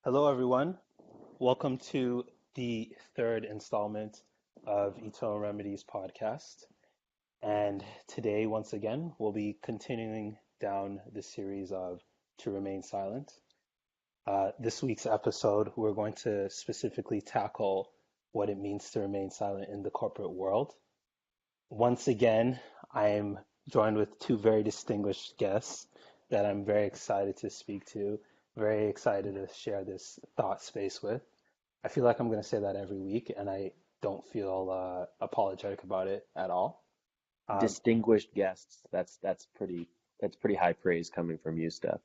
Hello, everyone. Welcome to the third installment of Eternal Remedies podcast. And today, once again, we'll be continuing down the series of To Remain Silent. This week's episode, we're going to specifically tackle what it means to remain silent in the corporate world. Once again, I am joined with two very distinguished guests that I'm very excited to speak to, very excited to share this thought space with. I feel like I'm going to say that every week, and I don't feel apologetic about it at all. Distinguished guests. That's pretty high praise coming from you, Steph.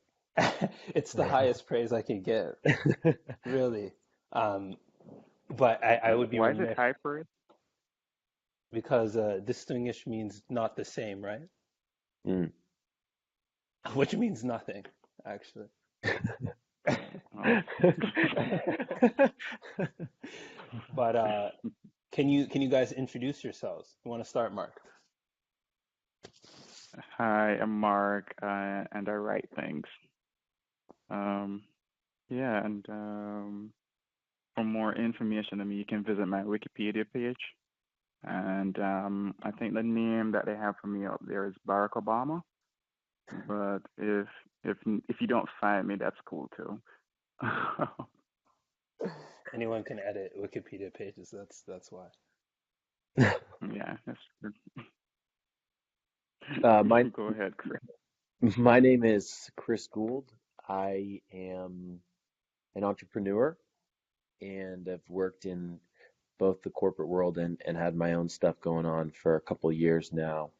It's the highest praise I can give, really. But I would be Why is it remiss high for it? because distinguished means not the same, right? Mm. Which means nothing, actually. Oh. But can you guys introduce yourselves? You want to start, Mark? Hi, I'm Mark, and I write things. Yeah, and for more information, you can visit my Wikipedia page. And I think the name that they have for me up there is Barack Obama. But if you don't find me, that's cool too. Anyone can edit Wikipedia pages. That's why. Yeah, that's good. My Go ahead, Chris. my name is Chris Gould. I am an entrepreneur and I've worked in both the corporate world and had my own stuff going on for a couple of years now.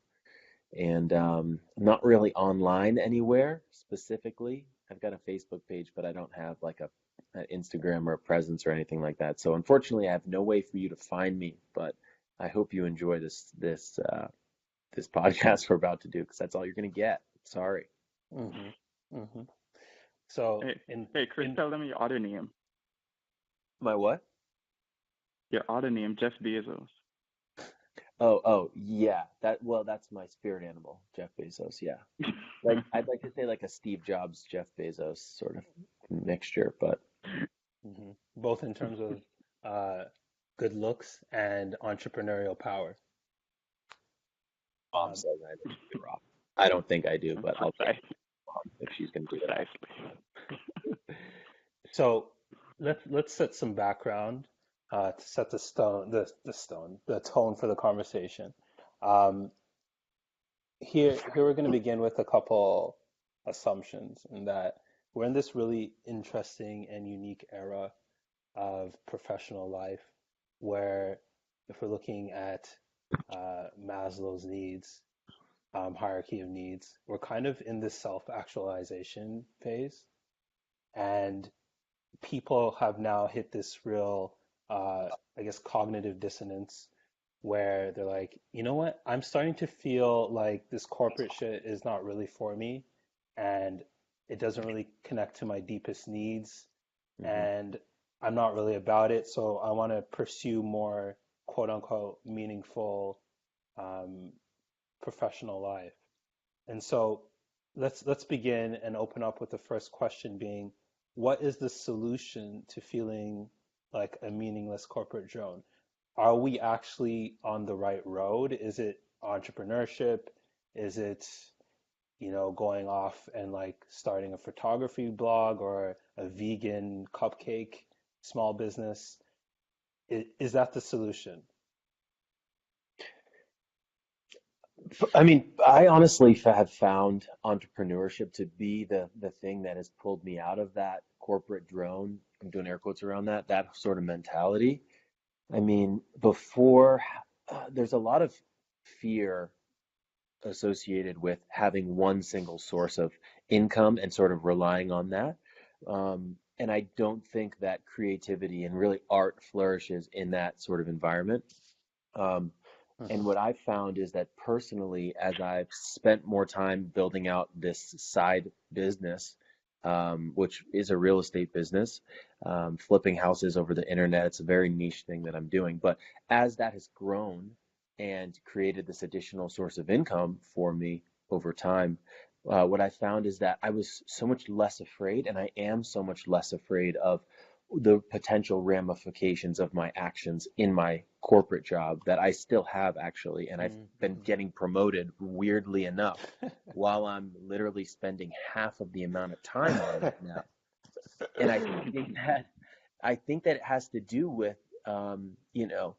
And I'm not really online anywhere specifically. I've got a Facebook page, but I don't have like an Instagram or a presence or anything like that. So unfortunately, I have no way for you to find me. But I hope you enjoy this podcast we're about to do because that's all you're gonna get. Sorry. Mm-hmm. Mm-hmm. So Hey, in hey, Chris, in tell them your other name. My what? Your other name, Jeff Bezos. Oh, yeah. That's my spirit animal, Jeff Bezos. Yeah. Like I'd like to say like a Steve Jobs, Jeff Bezos sort of mixture, but both in terms of good looks and entrepreneurial power. Mom Um, says I think you're wrong. I don't think I do, but I'll take Precisely. Mom if she's gonna do it. Precisely. so let's set some background to set the tone for the conversation. Um, here we're going to begin with a couple assumptions in that we're in this really interesting and unique era of professional life where if we're looking at Maslow's needs, hierarchy of needs, we're kind of in this self-actualization phase, and people have now hit this real, I guess, cognitive dissonance where they're like, you know what? I'm starting to feel like this corporate shit is not really for me, and it doesn't really connect to my deepest needs, Hmm. and I'm not really about it. So I want to pursue more quote unquote meaningful um, professional life. And so let's begin and open up with the first question being, what is the solution to feeling like a meaningless corporate drone? Are we actually on the right road? Is it entrepreneurship? Is it, going off and like starting a photography blog or a vegan cupcake small business? Is that the solution? I mean, I honestly have found entrepreneurship to be the thing that has pulled me out of that corporate drone. I'm doing air quotes around that sort of mentality. I mean, before there's a lot of fear associated with having one single source of income and sort of relying on that. And I don't think that creativity and really art flourishes in that sort of environment. Um, and Hmm. what I've found is that personally, as I've spent more time building out this side business, which is a real estate business, flipping houses over the internet, it's a very niche thing that I'm doing. But as that has grown and created this additional source of income for me over time, what I found is that I was so much less afraid, and I am so much less afraid of the potential ramifications of my actions in my corporate job that I still have actually. And I've been Mm-hmm. getting promoted weirdly enough while I'm literally spending half of the amount of time on it now. And I think that it has to do with, you know,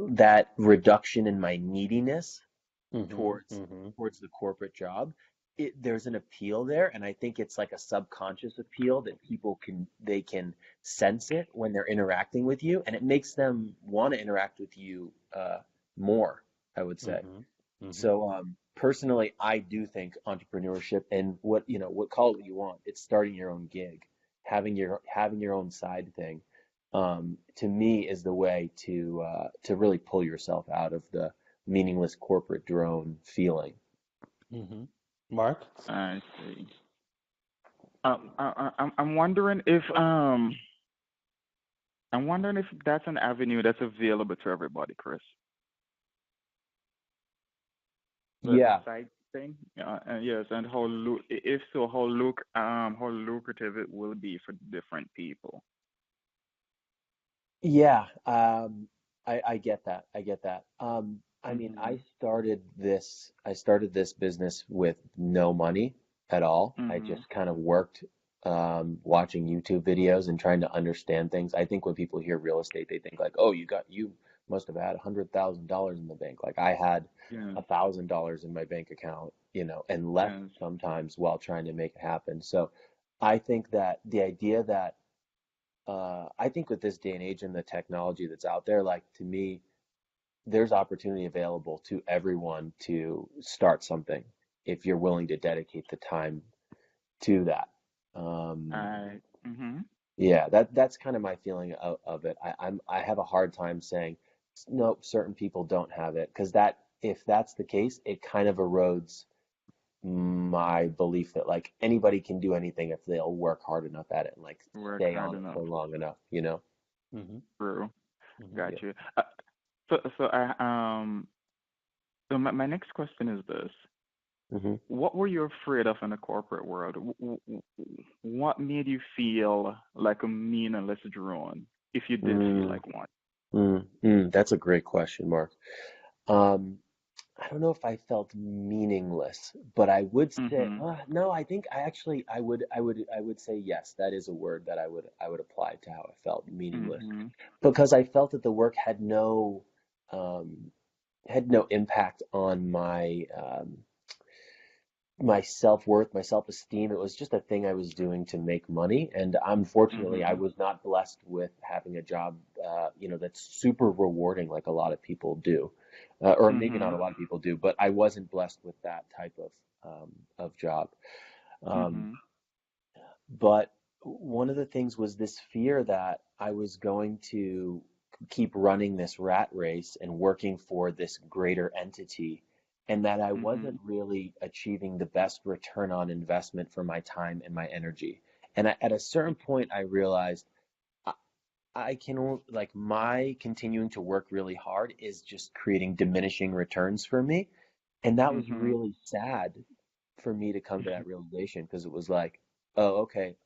that reduction in my neediness Mm-hmm. towards Mm-hmm. the corporate job. There's an appeal there, and I think it's like a subconscious appeal that people can sense it when they're interacting with you, and it makes them want to interact with you more, I would say. Mm-hmm. Mm-hmm. So personally, I do think entrepreneurship, and what call it what you want, it's starting your own gig, having your own side thing, to me is the way to really pull yourself out of the meaningless corporate drone feeling. Mm-hmm. Mark? I see. I'm wondering if that's an avenue that's available to everybody, Chris. The Yeah, side thing, yes, and if so, how lucrative it will be for different people. yeah, I get that. I get that. I mean, Mhm. I started this business with no money at all. I Mhm. just kind of worked, watching YouTube videos and trying to understand things. I think when people hear real estate, they think like, oh, you must have had $100,000 in the bank. Like I had Yes. $1,000 in my bank account, and left Yes. sometimes while trying to make it happen. So I think that the idea that I think with this day and age and the technology that's out there, like to me, there's opportunity available to everyone to start something if you're willing to dedicate the time to that. Um, I. Mhm. yeah, that's kind of my feeling of it. I have a hard time saying no, certain people don't have it because that if that's the case, it kind of erodes my belief that like anybody can do anything if they'll work hard enough at it and like Work stay hard on it enough. for long enough, you know? Mm-hmm. True. Mm-hmm. Got Yeah. you. So my next question is this: Hmm. what were you afraid of in the corporate world? What made you feel like a meaningless drone, if you did feel Mm, like one? that's a great question, Mark. Um, I don't know if I felt meaningless, but I would say Mhm. no. I think I would say yes. That is a word that I would apply to how I felt meaningless Mhm. because I felt that the work um, had no impact on my self-worth, my self-esteem. It was just a thing I was doing to make money. And unfortunately, I Mhm. was not blessed with having a job, that's super rewarding like a lot of people do. Or maybe not a Mhm. lot of people do, but I wasn't blessed with that type of job. Um, Mhm. but one of the things was this fear that I was going to keep running this rat race and working for this greater entity, and that I wasn't Mhm. really achieving the best return on investment for my time and my energy. And at a certain point, I realized I, I can like my continuing to work really hard is just creating diminishing returns for me. And that was Mhm. really sad for me to come to that realization because it was like, oh, okay,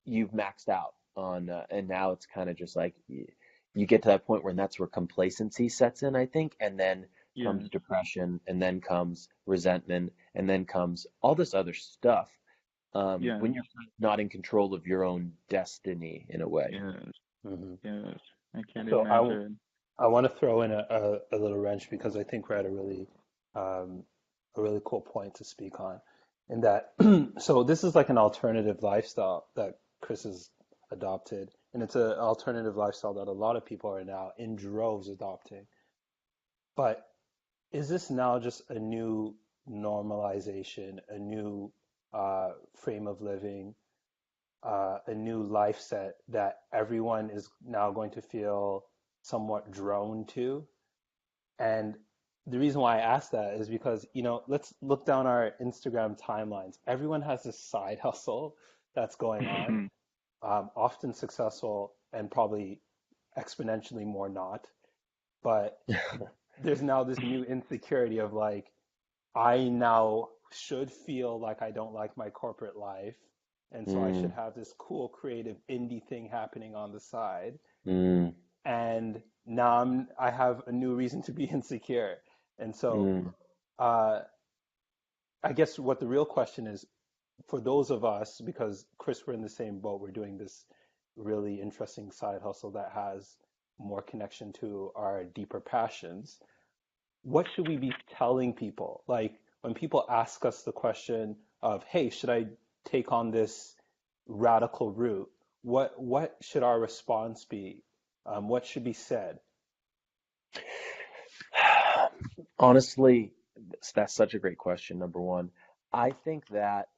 you've maxed out on, and now it's kind of just like you get to that point where that's where complacency sets in, I think, and then comes Yes. depression, and then comes resentment, and then comes all this other stuff. When Yes. you're not in control of your own destiny in a way. Yes. Mm-hmm. Yes. I can So imagine. I want to throw in a little wrench because I think we're at um, a really cool point to speak on. In that, so this is like an alternative lifestyle that Chris has adopted, and it's an alternative lifestyle that a lot of people are now in droves adopting. But is this now just a new normalization, a new frame of living, a new life set that everyone is now going to feel somewhat drawn to? And the reason why I ask that is because, let's look down our Instagram timelines. Everyone has this side hustle that's going on, often successful and probably exponentially more not. But there's now this new insecurity of like, I now should feel like I don't like my corporate life, and so I should Mm, have this cool creative indie thing happening on the side. mm, And now I have a new reason to be insecure. And so mm, uh, I guess what the real question is for those of us, because Chris, we're in the same boat, we're doing this really interesting side hustle that has more connection to our deeper passions. What should we be telling people? Like when people ask us the question of, hey, should I take on this radical route? What should our response be? What should be said? Honestly, that's such a great question, number one. I think that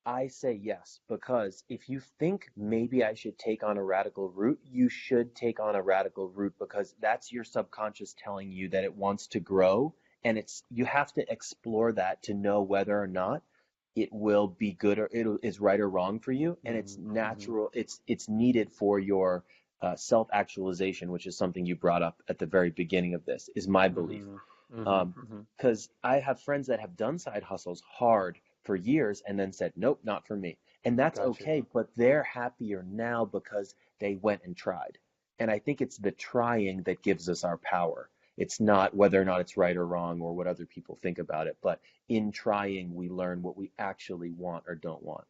I say yes, because if you think maybe I should take on a radical route, you should take on a radical route because that's your subconscious telling you that it wants to grow, and it's you have to explore that to know whether or not it will be good or it is right or wrong for you, and it's Hmm. Hmm. natural, it's needed for your self-actualization, which is something you brought up at the very beginning of this, is my belief. Hmm. Hmm. Um, Hmm. because I have friends that have done side hustles hard for years and then said, nope, not for me. And that's Got you. okay, but they're happier now because they went and tried. And I think it's the trying that gives us our power. It's not whether or not it's right or wrong or what other people think about it, but in trying, we learn what we actually want or don't want.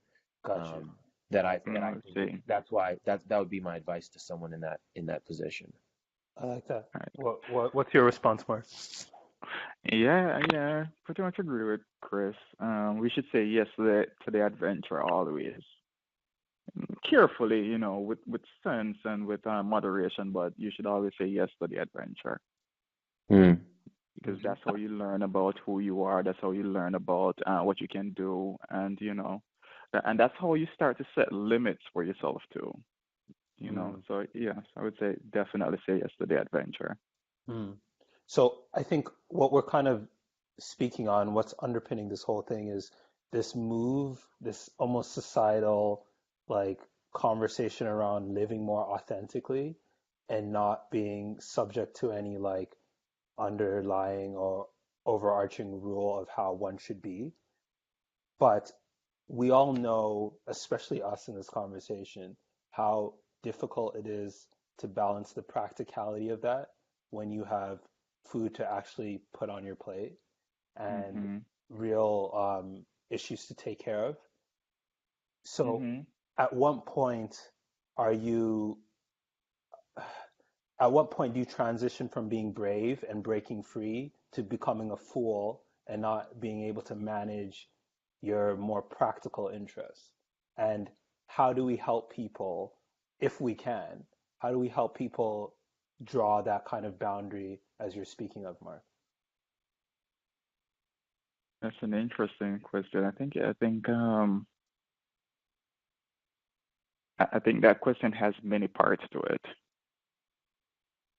Got you. Um, that I I think see. that's why that would be my advice to someone in that position. I like that. Right. What's your response, Mark? Yeah, pretty much agree with Chris. We should say yes to the adventure always. Carefully, with sense and with moderation, but you should always say yes to the adventure Hmm. because Hmm. that's how you learn about who you are. That's how you learn about what you can do, and and that's how you start to set limits for yourself too. Mm. So yes, I would say definitely say yes to the adventure. Mm. So I think what we're kind of speaking on, what's underpinning this whole thing is this move, this almost societal like conversation around living more authentically and not being subject to any like underlying or overarching rule of how one should be. But we all know, especially us in this conversation, how difficult it is to balance the practicality of that when you have food to actually put on your plate and Mhm. real issues to take care of. So, Mhm. at what point are you, at what point do you transition from being brave and breaking free to becoming a fool and not being able to manage your more practical interests? And how do we help people, if we can, how do we help people draw that kind of boundary as you're speaking of, Mark? That's an interesting question. I think that question has many parts to it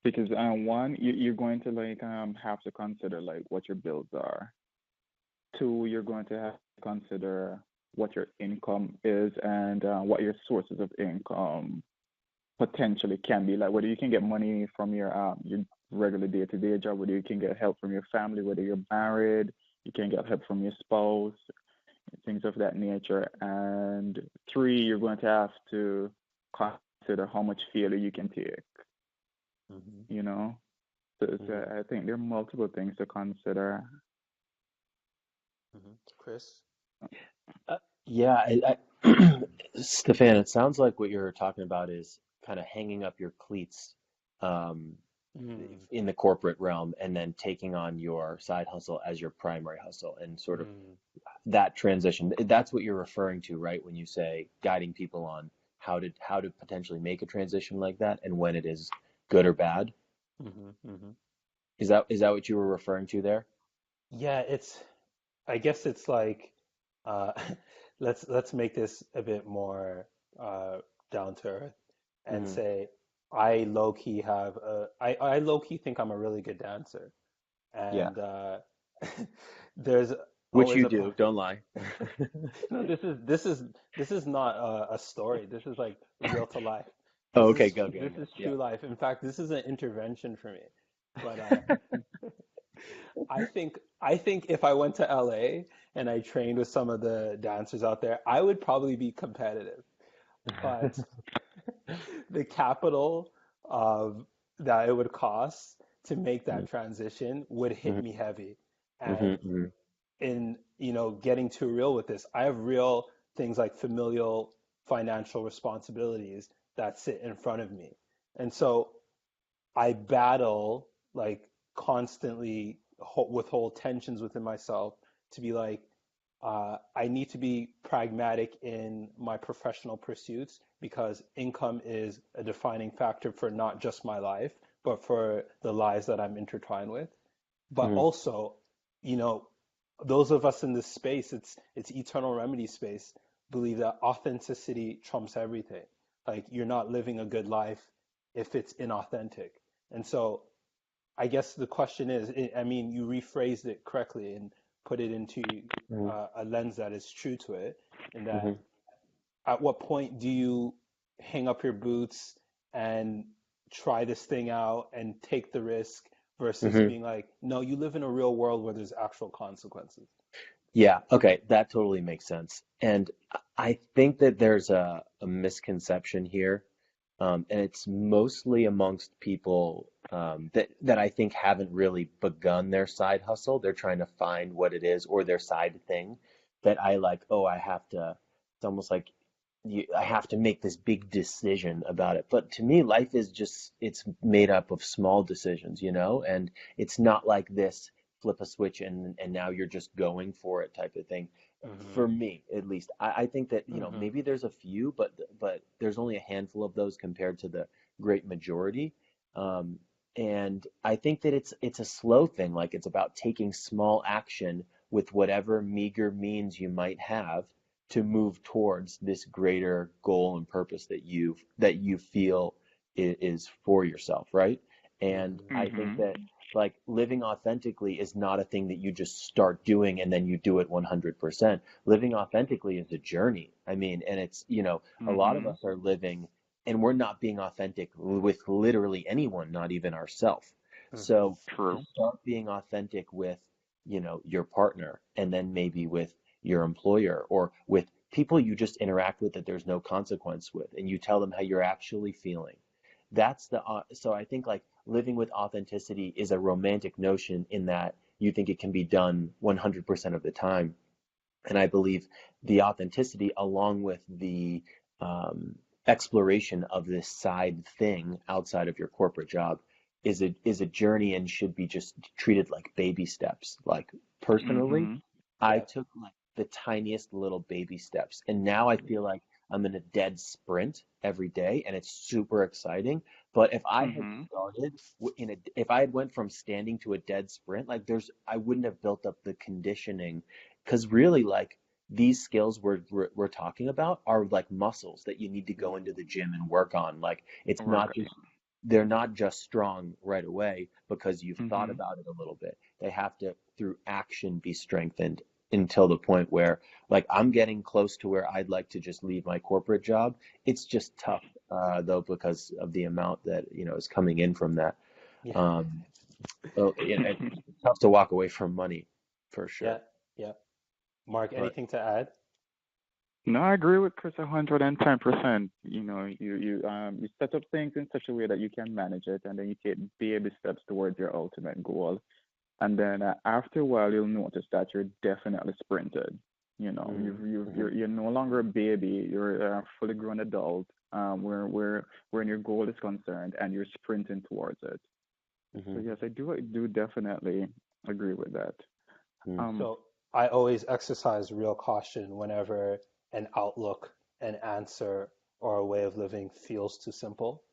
because one, you're going to have to consider like what your bills are. Two, you're going to have to consider what your income is and what your sources of income potentially can be. Like whether you can get money from your regular day-to-day job, whether you can get help from your family, whether you're married, you can get help from your spouse, things of that nature. And three, you're going to have to consider how much failure you can take, Hmm. you know? So Hmm. I think there are multiple things to consider. Hmm. Chris? Uh, yeah, Stefan, it sounds like what you're talking about is kind of hanging up your cleats um, Mm. in the corporate realm and then taking on your side hustle as your primary hustle and sort of Mm. that transition. That's what you're referring to, right? When you say guiding people on how to potentially make a transition like that and when it is good or bad. Hmm. Hmm. Is that what you were referring to there? Yeah, I guess it's like, uh, let's make this a bit more uh, down to earth and Hmm. say I low key think I'm a really good dancer, Yeah, and there's which always you a do. Don't lie. no, this is not a story. This is like real to life. Oh, okay, go, go, This go. is Yeah. true life. In fact, this is an intervention for me. But I think if I went to LA and I trained with some of the dancers out there, I would probably be competitive. But the capital of that it would cost to make that transition would hit me heavy. And Mhm. in, getting too real with this, I have real things like familial financial responsibilities that sit in front of me. And so I battle like constantly withhold tensions within myself to be like, I need to be pragmatic in my professional pursuits because income is a defining factor for not just my life, but for the lives that I'm intertwined with. But Mhm. also, you know, those of us in this space, it's eternal remedy space, believe that authenticity trumps everything. Like you're not living a good life if it's inauthentic. And so I guess the question is, I mean, you rephrased it correctly and put it into Mhm. a lens that is true to it, in that Mhm. at what point do you hang up your boots and try this thing out and take the risk versus Mhm. being like, no, you live in a real world where there's actual consequences. Yeah, okay, that totally makes sense. And I think that there's a misconception here, and it's mostly amongst people that I think haven't really begun their side hustle. They're trying to find what it is or their side thing that I like, oh, I have to, it's almost like I have to make this big decision about it. But to me, life is just, it's made up of small decisions, and it's not like this flip a switch and now you're just going for it type of thing. Mm-hmm. For me, at least, I think that, Mm-hmm. maybe there's a few, but there's only a handful of those compared to the great majority. Um, and I think that it's a slow thing. Like it's about taking small action with whatever meager means you might have to move towards this greater goal and purpose that you feel is for yourself, right? And Mm-hmm. I think Mm-hmm. that like living authentically is not a thing that you just start doing and then you do it 100%. Living authentically is a journey. I mean, and it's, a lot of Mm-hmm. us are living and we're not being authentic with literally anyone, not even ourselves. Mm-hmm. So to True. start being authentic with, your partner and then maybe with your employer or with people you just interact with that there's no consequence with, and you tell them how you're actually feeling. That's so I think like living with authenticity is a romantic notion in that you think it can be done 100% of the time. And I believe the authenticity, along with the exploration of this side thing outside of your corporate job, is a journey and should be just treated like baby steps. Like personally, Mm-hmm. I Yeah. took like the tiniest little baby steps, and now I feel like I'm in a dead sprint every day, and it's super exciting. But if I had Mm-hmm. started if I had went from standing to a dead sprint, like I wouldn't have built up the conditioning, because really, like these skills we're talking about are like muscles that you need to go into the gym and work on. Like it's not Work. just they're not just strong right away because you've thought Mm-hmm. about it a little bit. They have to, through action, be strengthened until the point where, like, I'm getting close to where I'd like to just leave my corporate job. It's just tough, though, because of the amount that, is coming in from that. Yeah. Um, so, it's tough to walk away from money for Yeah. sure. Yeah. Mark, But anything to add? No, I agree with Chris 110%. You set up things in such a way that you can manage it, and then you take baby steps towards your ultimate goal. And then after a while, you'll notice that you're definitely sprinted. Mm. mhm, You're no longer a baby. You're a fully grown adult. Where your goal is concerned, and you're sprinting towards it. So mhm, yes, I do definitely agree with that. mhm, Um. So I always exercise real caution whenever an outlook, an answer, or a way of living feels too simple.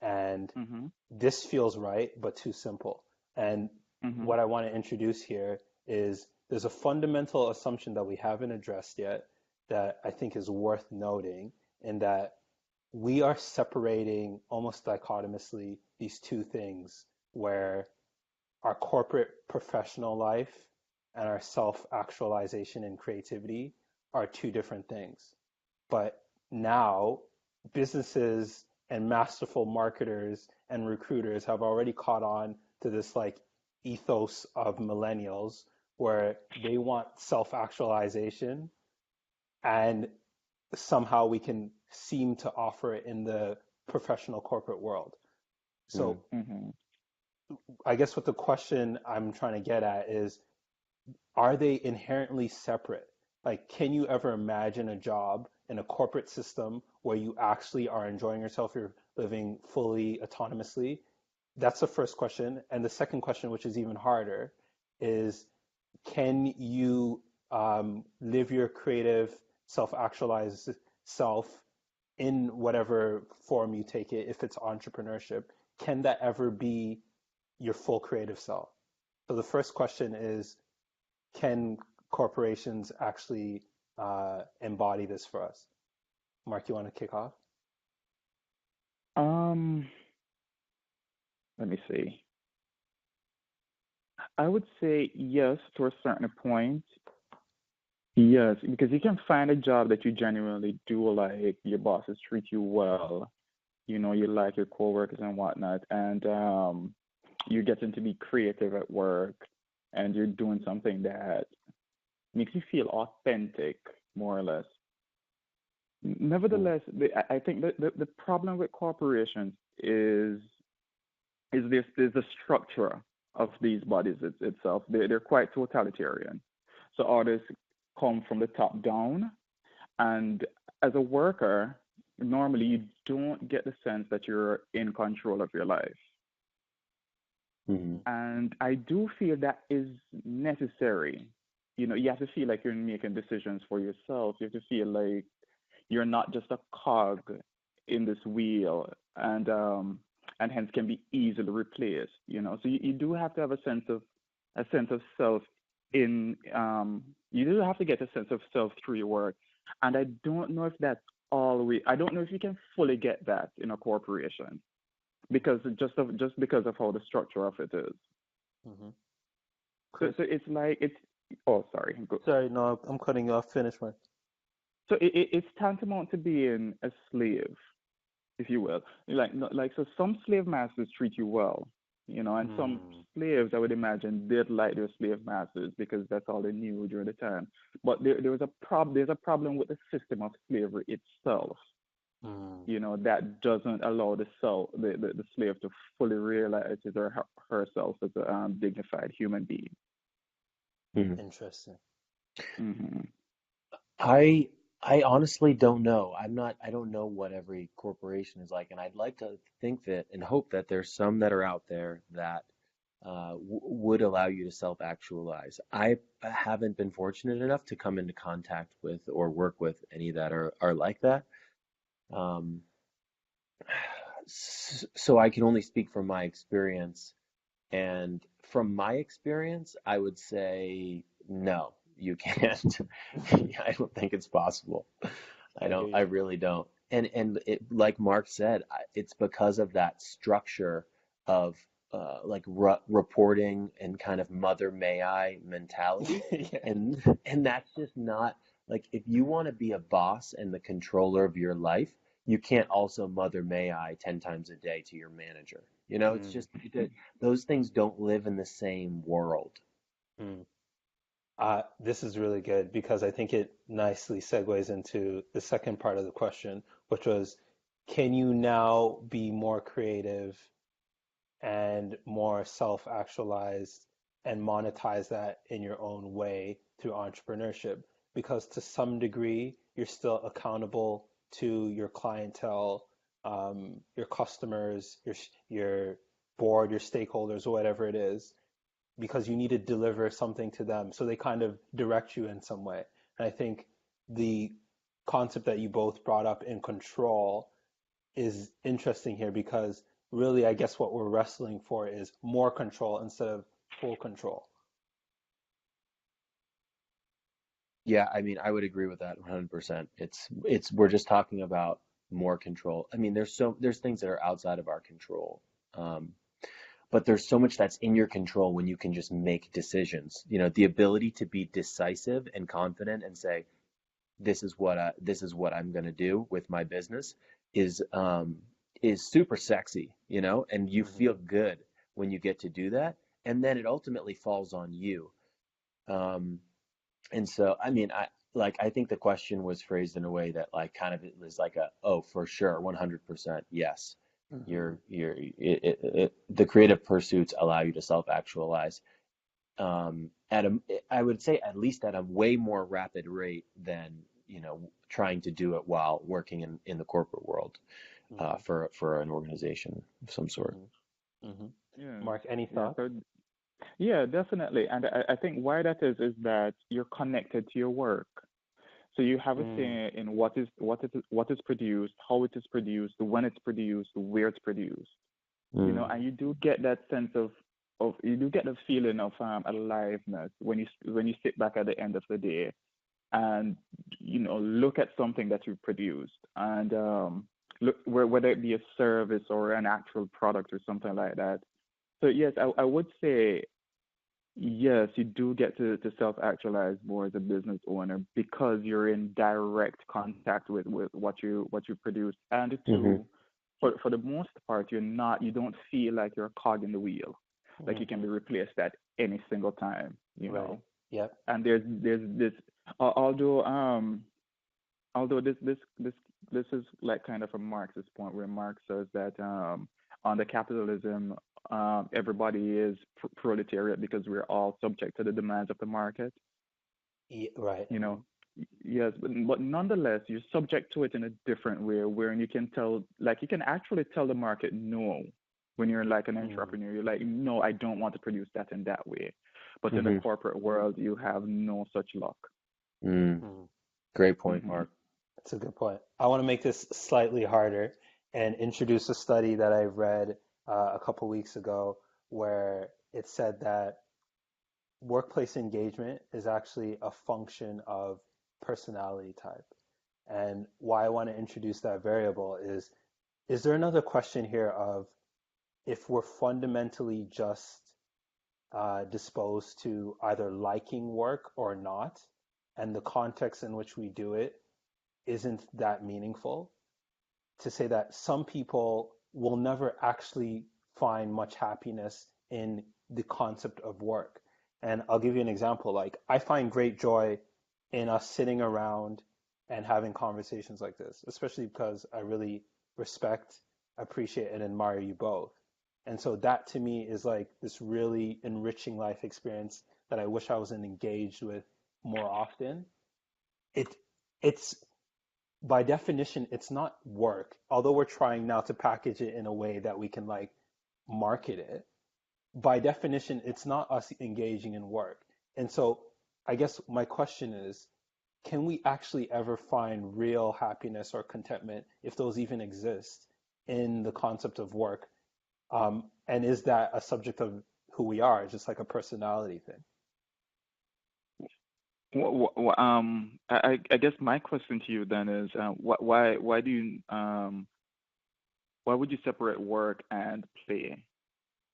And Mhm. this feels right, but too simple. And Mhm. what I want to introduce here is there's a fundamental assumption that we haven't addressed yet that I think is worth noting, in that we are separating almost dichotomously these two things, where our corporate professional life and our self actualization and creativity are two different things. But now businesses and masterful marketers and recruiters have already caught on to this like ethos of millennials where they want self-actualization, and somehow we can seem to offer it in the professional corporate world. Mm. So Mm-hmm. I guess what the question I'm trying to get at is, are they inherently separate? Like, can you ever imagine a job in a corporate system where you actually are enjoying yourself, you're living fully autonomously? That's the first question. And the second question, which is even harder, is can you live your creative, self-actualized self in whatever form you take it? If it's entrepreneurship, can that ever be your full creative self? So the first question is, can corporations actually embody this for us? Mark, you want to kick off? Um, Let me see. I would say yes to a certain point. Yes, because you can find a job that you genuinely do like, your bosses treat you well, you like your coworkers and whatnot, and you're getting to be creative at work, and you're doing something that makes you feel authentic, more or less. Mm. Nevertheless, I think that the problem with corporations is this is the structure of these bodies itself. They're quite totalitarian. So orders come from the top down, and as a worker, normally you don't get the sense that you're in control of your life. Mm. And I do feel that is necessary. You have to feel like you're making decisions for yourself. You have to feel like you're not just a cog in this wheel, and hence can be easily replaced. So you do have to have a sense of self in you do have to get a sense of self through your work. And I don't know if that's always I don't know if you can fully get that in a corporation, because just because of how the structure of it is. Mm-hmm. So Chris? so it's like it's oh sorry. Sorry, no, I'm cutting you off. Finish, Mark. So it's tantamount to being a slave, if you will. So some slave masters treat you well, and some Mm. slaves, I would imagine, did like their slave masters because that's all they knew during the time. But there's a problem with the system of slavery itself, Mm. that doesn't allow the slave to fully realize his or herself as a dignified human being. Mm. Interesting. Hmm. I I honestly don't know. I don't know what every corporation is like, and I'd like to think that and hope that there's some that are out there that would allow you to self-actualize. I haven't been fortunate enough to come into contact with or work with any that are like that. Um, so I can only speak from my experience. And from my experience, I would say no, you can't. I don't think it's possible. I hear I you. really don't. And it, like Mark said, it's because of that structure of like reporting and kind of mother may I mentality. Yeah. And that's just not like if you want to be a boss and the controller of your life, you can't also mother may I 10 times a day to your manager. It's Mm. just that those things don't live in the same world. Mm. This is really good because I think it nicely segues into the second part of the question, which was, can you now be more creative and more self-actualized and monetize that in your own way through entrepreneurship? Because to some degree, you're still accountable to your clientele, your customers, your board, your stakeholders, or whatever it is, because you need to deliver something to them. So they kind of direct you in some way. And I think the concept that you both brought up in control is interesting here because really, I guess what we're wrestling for is more control instead of full control. Yeah, I mean, I would agree with that 100%. We're just talking about more control. I mean, there's things that are outside of our control. Um, but there's so much that's in your control when you can just make decisions. The ability to be decisive and confident and say, this is what I'm going to do with my business is super sexy, and you Hmm. feel good when you get to do that. And then it ultimately falls on you. And so, I mean, I think the question was phrased in a way that like kind of it was like oh, for sure, 100%, yes. Hmm. The creative pursuits allow you to self-actualize at a, I would say at least at a way more rapid rate than, trying to do it while working in the corporate world, Hmm. for an organization of some sort. Hmm. Hmm. Yeah. Mark, any Yeah. thoughts? So yeah, definitely. And I think why that is that you're connected to your work. So you have a Mm. say in what is produced, how it is produced, when it's produced, where it's produced. Mm. And you do get that sense of you do get the feeling of aliveness when you sit back at the end of the day and look at something that you produced and look whether it be a service or an actual product or something like that. So yes, I would say yes, you do get to self-actualize more as a business owner because you're in direct contact with what you produce. And Hmm. two, for the most part, you don't feel like you're a cog in the wheel, like you can Hmm. be replaced at any single time, Right. Yep. And there's this, al- although although this is like kind of a Marxist point where Marx says that under capitalism, everybody is proletariat because we're all subject to the demands of the market. Right. You know, yes, but nonetheless, you're subject to it in a different way, where you can tell, like you can actually tell the market no when you're like an Mm. entrepreneur. You're like, no, I don't want to produce that in that way. But in the Hmm. corporate world, you have no such luck. Mm. Mm. Great point, Hmm. Mark. That's a good point. I want to make this slightly harder and introduce a study that I read a couple weeks ago where it said that workplace engagement is actually a function of personality type. And why I want to introduce that variable is there another question here of if we're fundamentally just disposed to either liking work or not, and the context in which we do it isn't that meaningful, to say that some people will never actually find much happiness in the concept of work. And I'll give you an example. Like, I find great joy in us sitting around and having conversations like this, especially because I really respect, appreciate, and admire you both. And so that to me is like this really enriching life experience that I wish I was engaged with more often. It it's by definition, it's not work. Although we're trying now to package it in a way that we can like market it, by definition, it's not us engaging in work. And so I guess my question is, can we actually ever find real happiness or contentment, if those even exist, in the concept of work? And is that a subject of who we are, just like a personality thing? I guess my question to you then is, why do you why would you separate work and play?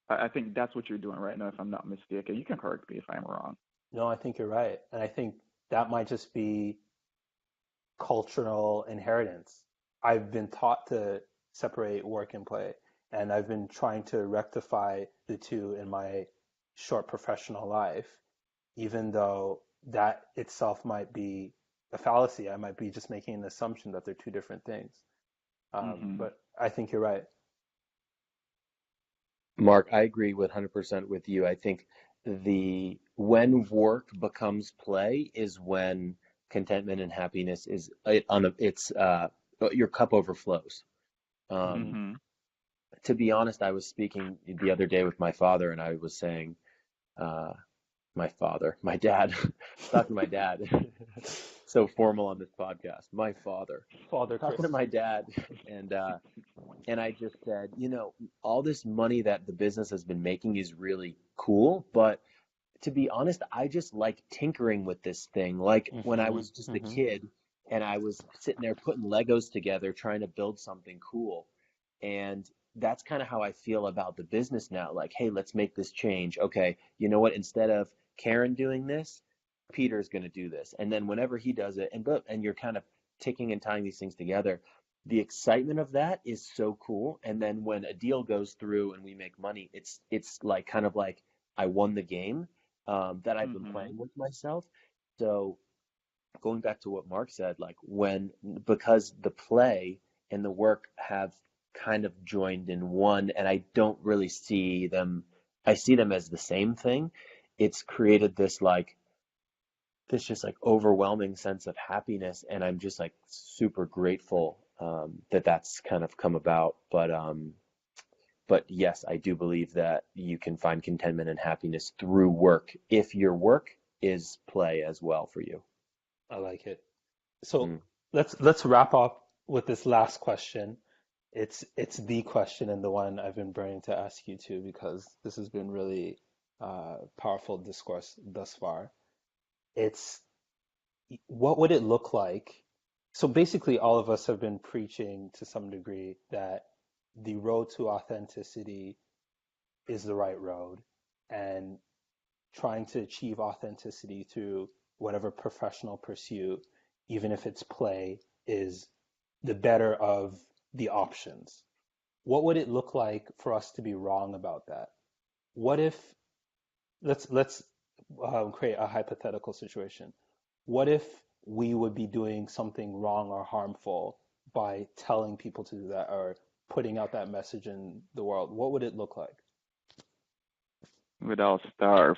I think that's what you're doing right now, if I'm not mistaken. You can correct me if I'm wrong. No, I think you're right. And I think that might just be cultural inheritance. I've been taught to separate work and play, and I've been trying to rectify the two in my short professional life, even though that itself might be a fallacy. I might be just making an assumption that they're two different things. Hmm. But I think you're right. Mark, I agree with 100% with you. I think the when work becomes play is when contentment and happiness is on a, it's your cup overflows. Um, Hmm. to be honest, I was speaking the other day with my father, and I was saying, uh, my father, my dad, talking to my dad, so formal on this podcast, my father, Father talking to Chris. my dad, and I just said, all this money that the business has been making is really cool, but to be honest, I just like tinkering with this thing. Like when I Hmm. was just a Hmm. kid and I was sitting there putting Legos together, trying to build something cool. And that's kind of how I feel about the business now. Like, hey, let's make this change. Okay, you know what? Instead of Karen doing this, Peter's going to do this. And then whenever he does it, and you're kind of ticking and tying these things together, the excitement of that is so cool. And then when a deal goes through and we make money, it's like kind of like I won the game, that I've been Mhm. playing with myself. So going back to what Mark said, like because the play and the work have kind of joined in one, and I don't really see them, I see them as the same thing. It's created this just like overwhelming sense of happiness, and I'm just like super grateful that that's kind of come about. But yes, I do believe that you can find contentment and happiness through work if your work is play as well for you. I like it. So Mm. let's wrap up with this last question. It's the question and the one I've been burning to ask you too because this has been really powerful discourse thus far. It's what would it look like? So basically, all of us have been preaching to some degree that the road to authenticity is the right road, and trying to achieve authenticity through whatever professional pursuit, even if it's play, is the better of the options. What would it look like for us to be wrong about that? What if let's create a hypothetical situation. What if we would be doing something wrong or harmful by telling people to do that or putting out that message in the world? What would it look like? Without starve.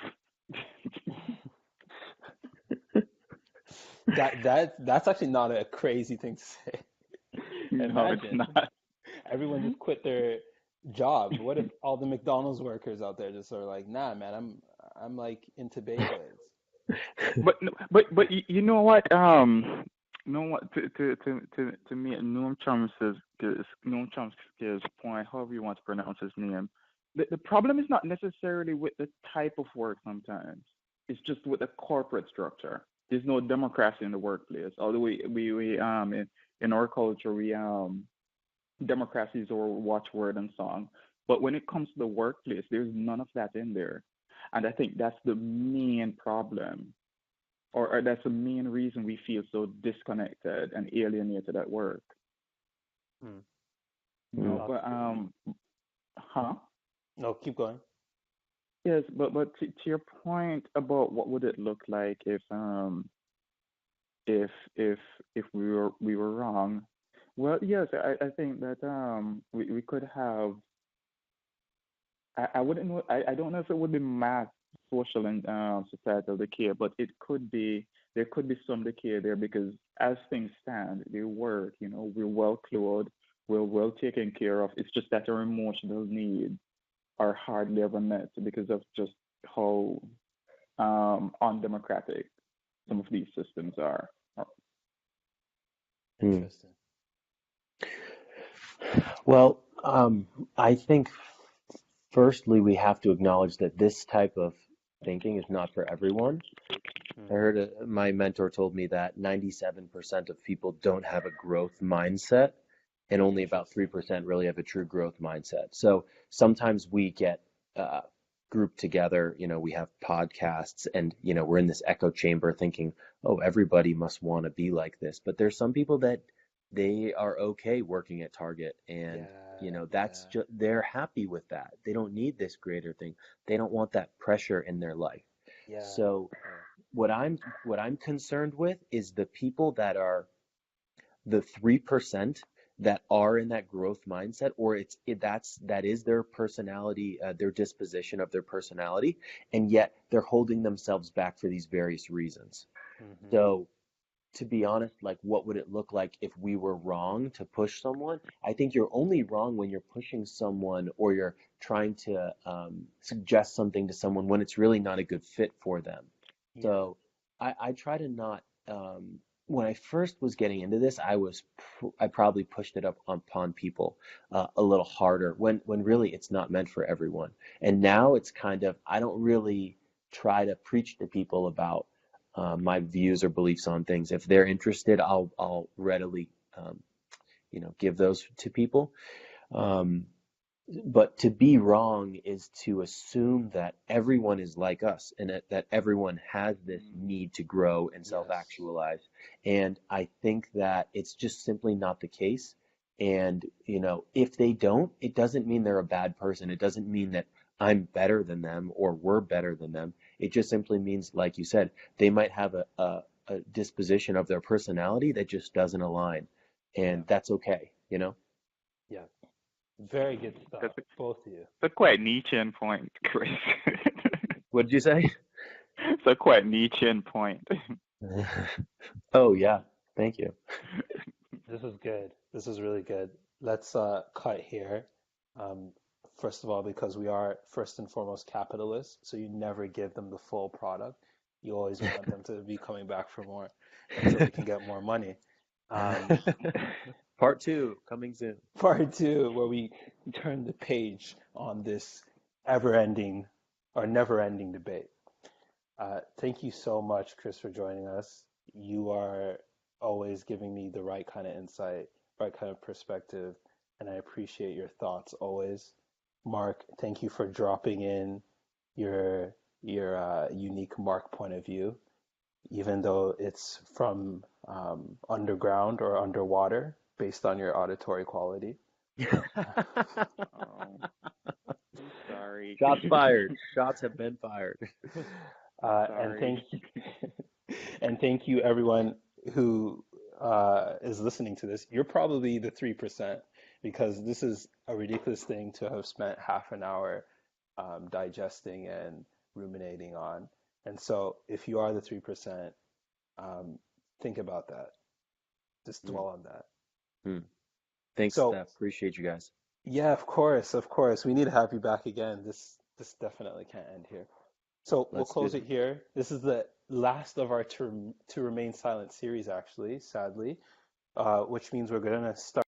That's actually not a crazy thing to say. No, it's Imagine not. everyone just quit their jobs. What if all the McDonald's workers out there just are like, nah, man, I'm like into Beyblades. But but you know what? You know what? To me, Noam Chomsky's point, however you want to pronounce his name, the problem is not necessarily with the type of work. Sometimes it's just with the corporate structure. There's no democracy in the workplace. Although we in our culture democracy is our watchword and song. But when it comes to the workplace, there's none of that in there. And I think that's the main problem, or that's the main reason we feel so disconnected and alienated at work. Hmm. Mm. But huh? No, keep going. Yes, but to your point about what would it look like if if if we were wrong. Well, yes, I think that we could have. I wouldn't know. I don't know if it would be mass social and societal decay, but it could be. There could be some decay there because as things stand, they work. We're well clothed, we're well taken care of. It's just that our emotional needs are hardly ever met because of just how undemocratic some of these systems are. Mm. Interesting. Well, I think firstly we have to acknowledge that this type of thinking is not for everyone. I Hmm. heard my mentor told me that 97% of people don't have a growth mindset, and only about Interesting. 3% really have a true growth mindset. So sometimes we get uh, grouped together, we have podcasts, and, we're in this echo chamber thinking, oh, everybody must want to be like this. But there's some people that they are okay working at Target, and, Yeah, that's yeah, just, they're happy with that. They don't need this greater thing. They don't want that pressure in their life. yeah, So yeah. what I'm concerned with is the people that are the 3% that are in that growth mindset, or that is their personality, their disposition of their personality, and yet they're holding themselves back for these various reasons. Hmm. So to be honest, like what would it look like if we were wrong to push someone? I think you're only wrong when you're pushing someone or you're trying to suggest something to someone when it's really not a good fit for them. Yeah, So I try to not. When I first was getting into this, I probably pushed it up upon people a little harder when really it's not meant for everyone. And now it's kind of I don't really try to preach to people about my views or beliefs on things. If they're interested, I'll readily give those to people. Um, but to be wrong is to assume that everyone is like us and that everyone has this need to grow and yes, self-actualize. And I think that it's just simply not the case. And, if they don't, it doesn't mean they're a bad person. It doesn't mean that I'm better than them or we're better than them. It just simply means, like you said, they might have a disposition of their personality that just doesn't align. Yeah. And that's okay, you know? Yeah. Very good stuff, That's both of you. a quite Nietzschean point, Chris. What did you say? It's a quite Nietzschean point. Oh, yeah. Thank you. This is good. This is really good. Let's cut here. Um, First of all, because we are first and foremost capitalists, so you never give them the full product. You always want them to be coming back for more, and so we can get more money. Um, Part two coming soon. Part two, where we turn the page on this ever-ending or never-ending debate. Thank you so much, Chris, for joining us. You are always giving me the right kind of insight, right kind of perspective, and I appreciate your thoughts always. Mark, thank you for dropping in your unique Mark point of view, even though it's from underground or underwater, based on your auditory quality. Oh, I'm sorry. Shots fired. Shots have been fired. I'm And sorry. thank you everyone who is listening to this. You're probably the 3% because this is a ridiculous thing to have spent half an hour digesting and ruminating on. And so if you are the 3%, um, think about that. Just Mm, dwell on that. mm. Thanks, So Steph. Appreciate you guys. yeah, of course, of course. We need to have you back again. This definitely can't end here. So we'll Let's do close it. it here. This is the last of our to remain silent series, actually, sadly, which means we're going to start.